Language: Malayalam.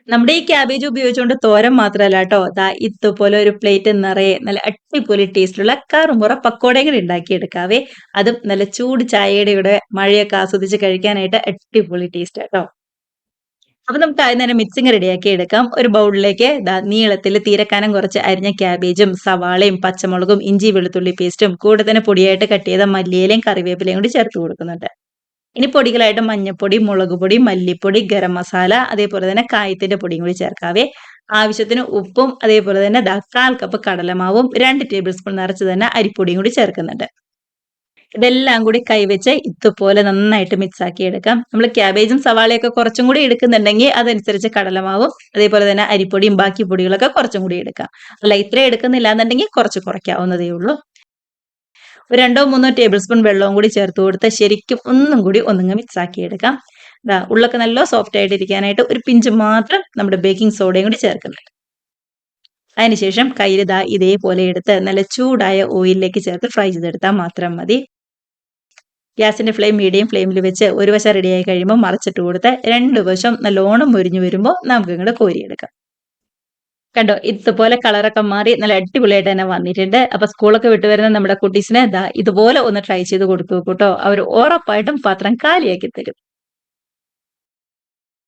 നമ്മുടെ ഈ ക്യാബേജ് ഉപയോഗിച്ചുകൊണ്ട് തോരൻ മാത്രമല്ല കേട്ടോ. ദാ ഇതുപോലെ ഒരു പ്ലേറ്റ് നിറയെ നല്ല അടിപൊളി ടേസ്റ്റിലുള്ള കറുമുറ പക്കോടയും കൂടി ഉണ്ടാക്കിയെടുക്കാവേ. അതും നല്ല ചൂട് ചായയുടെ കൂടെ മഴയൊക്കെ ആസ്വദിച്ച് കഴിക്കാനായിട്ട് അടിപൊളി ടേസ്റ്റാ ട്ടോ. അപ്പൊ നമുക്ക് ആദ്യം തന്നെ മിക്സിംഗ് റെഡിയാക്കി എടുക്കാം. ഒരു ബൗളിലേക്ക് ദാ നീളത്തില് തീരെ കനം കുറച്ച് അരിഞ്ഞ ക്യാബേജും, സവാളയും, പച്ചമുളകും, ഇഞ്ചി വെളുത്തുള്ളി പേസ്റ്റും, കൂടെ തന്നെ പൊടിയായിട്ട് കട്ട് ചെയ്ത മല്ലിയിലയും കറിവേപ്പിലയും കൂടി ചേർത്ത് കൊടുക്കുന്നുണ്ട്. ഇനി പൊടികളായിട്ട് മഞ്ഞപ്പൊടി, മുളകുപൊടി, മല്ലിപ്പൊടി, ഗരം മസാല, അതേപോലെ തന്നെ കായത്തിന്റെ പൊടിയും കൂടി ചേർക്കാവേ. ആവശ്യത്തിന് ഉപ്പും, അതേപോലെ തന്നെ ദാ 1/4 കപ്പ് കടലമാവും, 2 ടേബിൾ സ്പൂൺ നിറച്ച് തന്നെ അരിപ്പൊടിയും കൂടി ചേർക്കുന്നുണ്ട്. ഇതെല്ലാം കൂടി കൈവച്ച് ഇതുപോലെ നന്നായിട്ട് മിക്സ് ആക്കി എടുക്കാം. നമ്മള് ക്യാബേജും സവാളയൊക്കെ കുറച്ചും കൂടി എടുക്കുന്നുണ്ടെങ്കിൽ അതനുസരിച്ച് കടലമാവും, അതേപോലെ തന്നെ അരിപ്പൊടിയും ബാക്കി പൊടികളൊക്കെ കുറച്ചും കൂടി എടുക്കാം. അല്ല ഇത്രയും എടുക്കുന്നില്ല എന്നുണ്ടെങ്കിൽ കുറച്ച് കുറയ്ക്കാവുന്നതേ ഉള്ളൂ. ഒരു 2 3 ടേബിൾ സ്പൂൺ വെള്ളവും കൂടി ചേർത്ത് കൊടുത്ത് ശരിക്കും ഒന്നും കൂടി ഒന്നിങ്ങ് മിക്സ് ആക്കി എടുക്കാം. ദാ ഉള്ളൊക്കെ നല്ല സോഫ്റ്റ് ആയിട്ട് ഇരിക്കാനായിട്ട് ഒരു പിഞ്ച് മാത്രം നമ്മുടെ ബേക്കിംഗ് സോഡയും കൂടി ചേർക്കുന്നുണ്ട്. അതിനുശേഷം കയ്യിൽ ദാ ഇതേപോലെ എടുത്ത് നല്ല ചൂടായ ഓയിലിലേക്ക് ചേർത്ത് ഫ്രൈ ചെയ്തെടുത്താൽ മാത്രം മതി. ഗ്യാസിന്റെ ഫ്ലെയിം മീഡിയം ഫ്ലെയിമിൽ വെച്ച് ഒരു വശം റെഡിയായി കഴിയുമ്പോൾ മറിച്ചിട്ട് കൊടുത്ത് 2 വശം നല്ലോണം മൊരിഞ്ഞു വരുമ്പോൾ നമുക്ക് ഇങ്ങോട്ട് കോരിയെടുക്കാം. കണ്ടോ ഇതുപോലെ കളറൊക്കെ മാറി നല്ല അടിപൊളിയായിട്ട് തന്നെ വന്നിട്ടുണ്ട്. അപ്പൊ സ്കൂളൊക്കെ വിട്ട് വരുന്ന നമ്മുടെ കുട്ടീസിന് ദാ ഇതുപോലെ ഒന്ന് ട്രൈ ചെയ്ത് കൊടുത്തു നോക്കൂട്ടോ. അവർ ഉറപ്പായിട്ടും പാത്രം കാലിയാക്കി തരും.